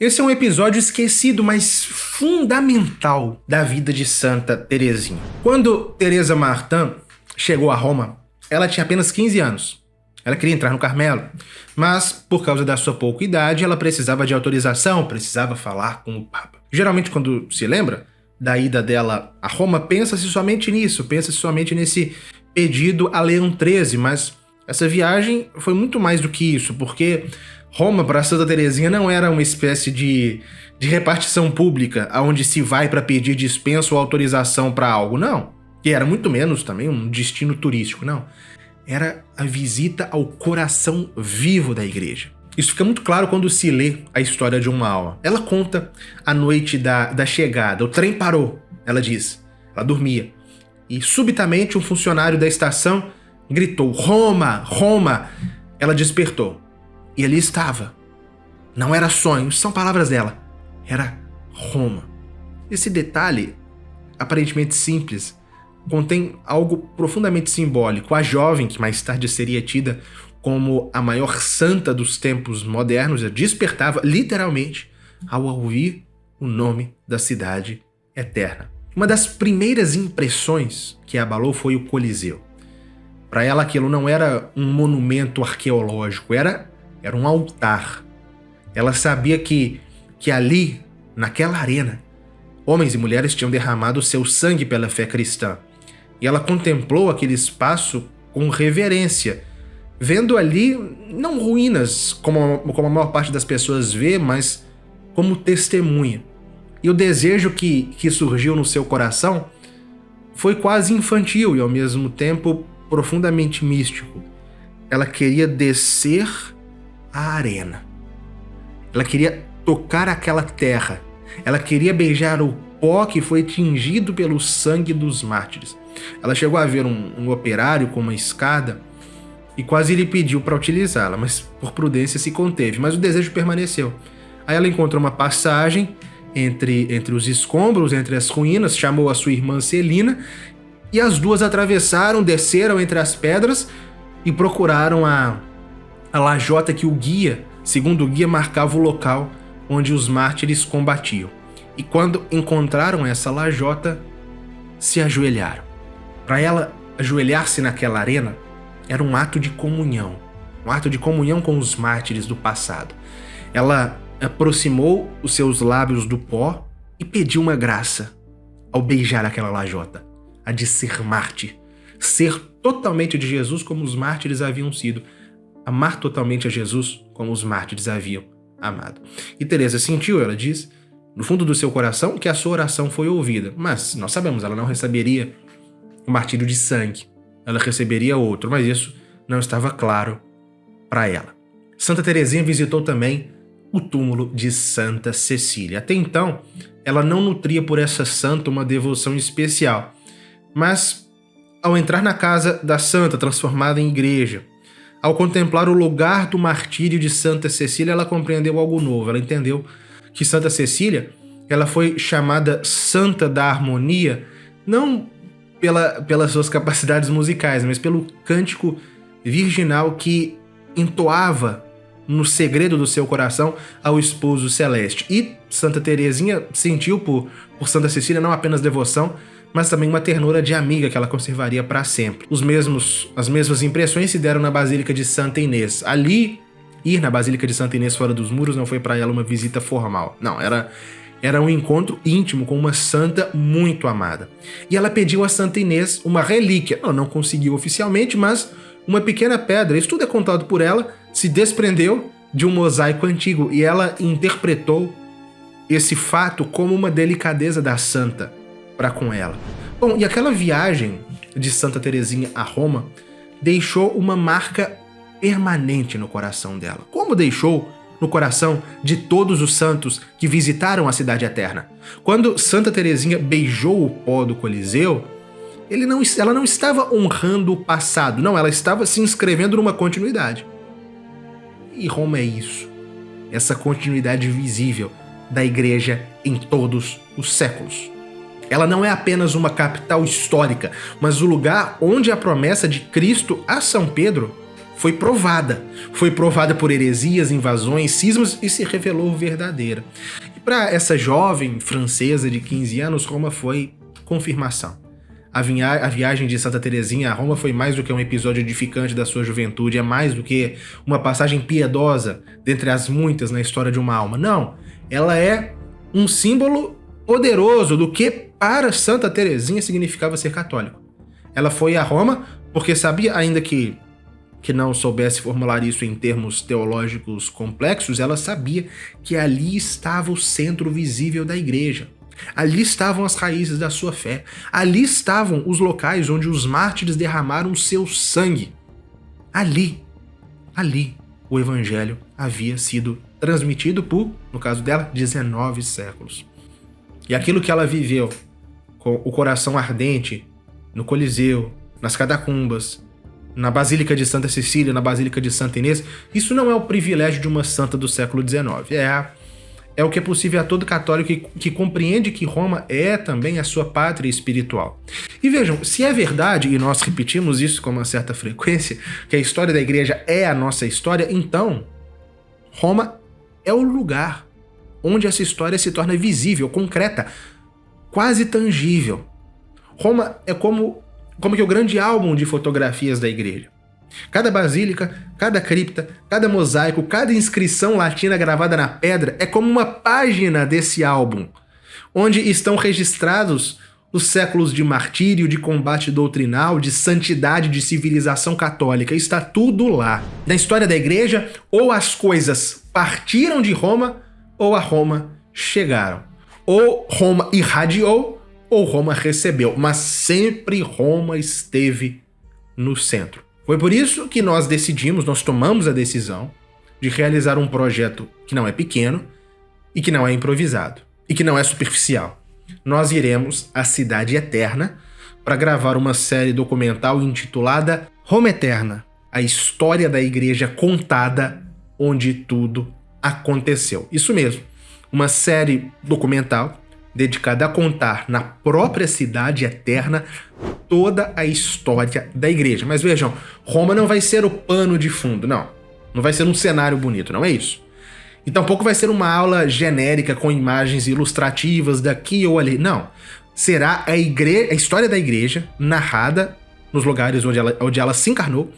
Esse é um episódio esquecido, mas fundamental da vida de Santa Teresinha. Quando Teresa Martin chegou a Roma, ela tinha apenas 15 anos. Ela queria entrar no Carmelo, mas por causa da sua pouca idade, ela precisava de autorização, precisava falar com o Papa. Geralmente, quando se lembra da ida dela a Roma, pensa-se somente nisso, pensa-se somente nesse pedido a Leão XIII, mas essa viagem foi muito mais do que isso, porque Roma, para Santa Teresinha, não era uma espécie de repartição pública, onde se vai para pedir dispensa ou autorização para algo, não. E era muito menos também um destino turístico, não. Era a visita ao coração vivo da igreja. Isso fica muito claro quando se lê a história de uma alma. Ela conta a noite da chegada. O trem parou, ela diz. Ela dormia. E subitamente um funcionário da estação gritou: "Roma! Roma!" Ela despertou. E ali estava. Não era sonho, são palavras dela. Era Roma. Esse detalhe, aparentemente simples, contém algo profundamente simbólico. A jovem, que mais tarde seria tida como a maior santa dos tempos modernos, despertava literalmente ao ouvir o nome da cidade eterna. Uma das primeiras impressões que a abalou foi o Coliseu. Para ela, aquilo não era um monumento arqueológico, era um altar. Ela sabia que ali, naquela arena, homens e mulheres tinham derramado seu sangue pela fé cristã. E ela contemplou aquele espaço com reverência, vendo ali não ruínas, como a maior parte das pessoas vê, mas como testemunha. E o desejo que surgiu no seu coração foi quase infantil e, ao mesmo tempo, profundamente místico. Ela queria descer a arena. Ela queria tocar aquela terra. Ela queria beijar o pó que foi tingido pelo sangue dos mártires. Ela chegou a ver um operário com uma escada e quase lhe pediu para utilizá-la, mas por prudência se conteve. Mas o desejo permaneceu. Aí ela encontrou uma passagem entre os escombros, entre as ruínas, chamou a sua irmã Celina e as duas atravessaram, desceram entre as pedras e procuraram a lajota que o guia, segundo o guia, marcava o local onde os mártires combatiam. E quando encontraram essa lajota, se ajoelharam. Para ela, ajoelhar-se naquela arena era um ato de comunhão com os mártires do passado. Ela aproximou os seus lábios do pó e pediu uma graça ao beijar aquela lajota, a de ser mártir, ser totalmente de Jesus como os mártires haviam sido, amar totalmente a Jesus como os mártires haviam amado. E Teresa sentiu, ela diz, no fundo do seu coração, que a sua oração foi ouvida, mas nós sabemos, ela não receberia o martírio de sangue, ela receberia outro, mas isso não estava claro para ela. Santa Teresinha visitou também o túmulo de Santa Cecília. Até então, ela não nutria por essa santa uma devoção especial, mas ao entrar na casa da santa, transformada em igreja, ao contemplar o lugar do martírio de Santa Cecília, ela compreendeu algo novo. Ela entendeu que Santa Cecília, ela foi chamada Santa da Harmonia, não pelas suas capacidades musicais, mas pelo cântico virginal que entoava no segredo do seu coração ao esposo celeste. E Santa Teresinha sentiu por Santa Cecília não apenas devoção, mas também uma ternura de amiga que ela conservaria para sempre. As mesmas impressões se deram na Basílica de Santa Inês. Ali, ir na Basílica de Santa Inês fora dos muros não foi para ela uma visita formal. Não, era um encontro íntimo com uma santa muito amada. E ela pediu a Santa Inês uma relíquia. Ela não conseguiu oficialmente, mas uma pequena pedra, isso tudo é contado por ela, se desprendeu de um mosaico antigo e ela interpretou esse fato como uma delicadeza da santa para com ela. Bom, e aquela viagem de Santa Teresinha a Roma deixou uma marca permanente no coração dela. Como deixou no coração de todos os santos que visitaram a cidade eterna. Quando Santa Teresinha beijou o pó do Coliseu, ela não estava honrando o passado, não, ela estava se inscrevendo numa continuidade. E Roma é isso, essa continuidade visível da igreja em todos os séculos. Ela não é apenas uma capital histórica, mas o lugar onde a promessa de Cristo a São Pedro foi provada. Foi provada por heresias, invasões, cismas e se revelou verdadeira. E para essa jovem francesa de 15 anos, Roma foi confirmação. A viagem de Santa Teresinha a Roma foi mais do que um episódio edificante da sua juventude, é mais do que uma passagem piedosa dentre as muitas na história de uma alma. Não, ela é um símbolo poderoso do que para Santa Teresinha significava ser católico. Ela foi a Roma porque sabia, ainda que não soubesse formular isso em termos teológicos complexos, ela sabia que ali estava o centro visível da igreja. Ali estavam as raízes da sua fé. Ali estavam os locais onde os mártires derramaram seu sangue. Ali, o evangelho havia sido transmitido por, no caso dela, 19 séculos. E aquilo que ela viveu, com o coração ardente, no Coliseu, nas catacumbas, na Basílica de Santa Cecília, na Basílica de Santa Inês, isso não é o privilégio de uma santa do século XIX. É o que é possível a todo católico que compreende que Roma é também a sua pátria espiritual. E vejam, se é verdade, e nós repetimos isso com uma certa frequência, que a história da igreja é a nossa história, então Roma é o lugar onde essa história se torna visível, concreta, quase tangível. Roma é como que o grande álbum de fotografias da igreja. Cada basílica, cada cripta, cada mosaico, cada inscrição latina gravada na pedra é como uma página desse álbum, onde estão registrados os séculos de martírio, de combate doutrinal, de santidade, de civilização católica. Está tudo lá. Na história da igreja, ou as coisas partiram de Roma, ou a Roma chegaram. Ou Roma irradiou, ou Roma recebeu. Mas sempre Roma esteve no centro. Foi por isso que nós tomamos a decisão de realizar um projeto que não é pequeno e que não é improvisado e que não é superficial. Nós iremos à Cidade Eterna para gravar uma série documental intitulada Roma Eterna, a história da igreja contada onde tudo aconteceu. Isso mesmo, uma série documental dedicada a contar na própria Cidade Eterna toda a história da igreja. Mas vejam, Roma não vai ser o pano de fundo, não. Não vai ser um cenário bonito, não é isso. E tampouco vai ser uma aula genérica com imagens ilustrativas daqui ou ali. Não. Será a história da igreja narrada nos lugares onde ela se encarnou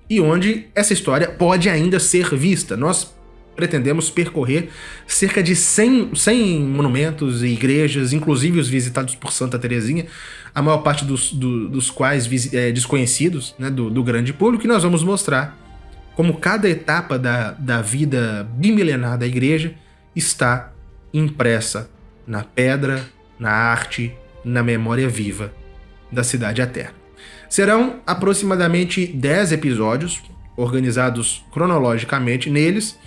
e onde essa história pode ainda ser vista. Nós pretendemos percorrer cerca de 100 monumentos e igrejas, inclusive os visitados por Santa Teresinha, a maior parte dos quais desconhecidos, né, do grande público, e nós vamos mostrar como cada etapa da vida bimilenar da igreja está impressa na pedra, na arte, na memória viva da Cidade Eterna. Serão aproximadamente 10 episódios, organizados cronologicamente. Neles,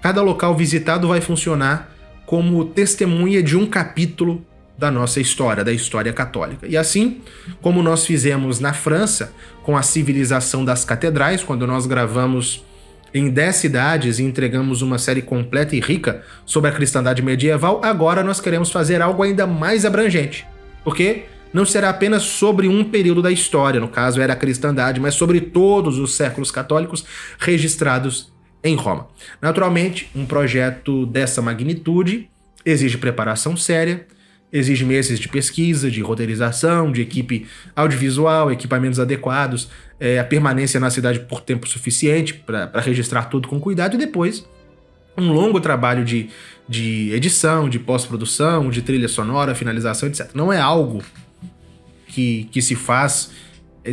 cada local visitado vai funcionar como testemunha de um capítulo da nossa história, da história católica. E assim como nós fizemos na França, com a civilização das catedrais, quando nós gravamos em 10 cidades e entregamos uma série completa e rica sobre a cristandade medieval, agora nós queremos fazer algo ainda mais abrangente. Porque não será apenas sobre um período da história, no caso era a cristandade, mas sobre todos os séculos católicos registrados em Roma. Naturalmente, um projeto dessa magnitude exige preparação séria, exige meses de pesquisa, de roteirização, de equipe audiovisual, equipamentos adequados, a permanência na cidade por tempo suficiente para registrar tudo com cuidado e depois um longo trabalho de edição, de pós-produção, de trilha sonora, finalização, etc. Não é algo que se faz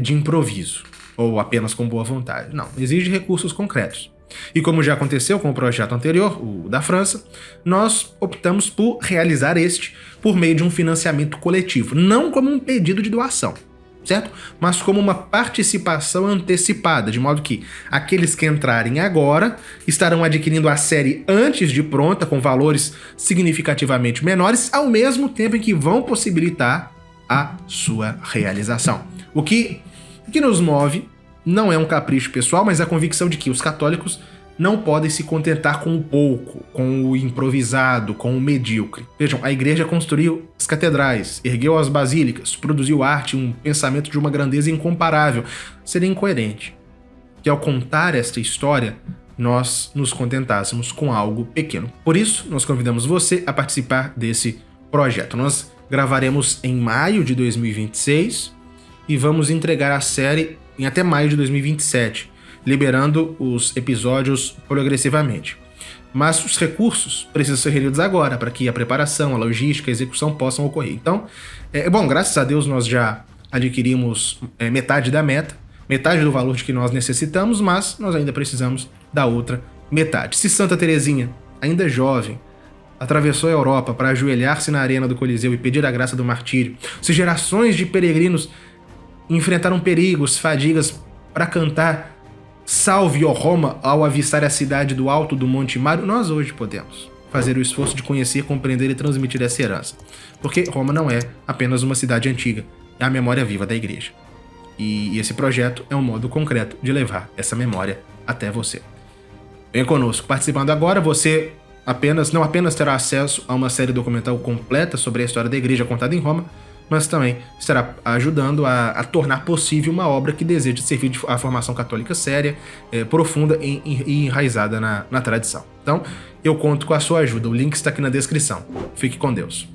de improviso ou apenas com boa vontade. Não, exige recursos concretos. E como já aconteceu com o projeto anterior, o da França, nós optamos por realizar este por meio de um financiamento coletivo, não como um pedido de doação, certo? Mas como uma participação antecipada, de modo que aqueles que entrarem agora estarão adquirindo a série antes de pronta, com valores significativamente menores, ao mesmo tempo em que vão possibilitar a sua realização. O que nos move não é um capricho pessoal, mas a convicção de que os católicos não podem se contentar com o pouco, com o improvisado, com o medíocre. Vejam, a igreja construiu as catedrais, ergueu as basílicas, produziu arte, um pensamento de uma grandeza incomparável. Seria incoerente que ao contar esta história, nós nos contentássemos com algo pequeno. Por isso, nós convidamos você a participar desse projeto. Nós gravaremos em maio de 2026 e vamos entregar a série em até maio de 2027, liberando os episódios progressivamente. Mas os recursos precisam ser reunidos agora, para que a preparação, a logística, a execução possam ocorrer. Então, bom, graças a Deus nós já adquirimos metade da meta, metade do valor de que nós necessitamos, mas nós ainda precisamos da outra metade. Se Santa Teresinha, ainda jovem, atravessou a Europa para ajoelhar-se na arena do Coliseu e pedir a graça do martírio, se gerações de peregrinos enfrentaram perigos, fadigas para cantar Salve, ó Roma, ao avistar a cidade do alto do Monte Mário, nós hoje podemos fazer o esforço de conhecer, compreender e transmitir essa herança. Porque Roma não é apenas uma cidade antiga, é a memória viva da igreja. E esse projeto é um modo concreto de levar essa memória até você. Venha conosco. Participando agora, você não apenas terá acesso a uma série documental completa sobre a história da igreja contada em Roma, mas também estará ajudando a tornar possível uma obra que deseja servir à formação católica séria, profunda e enraizada na tradição. Então, eu conto com a sua ajuda. O link está aqui na descrição. Fique com Deus.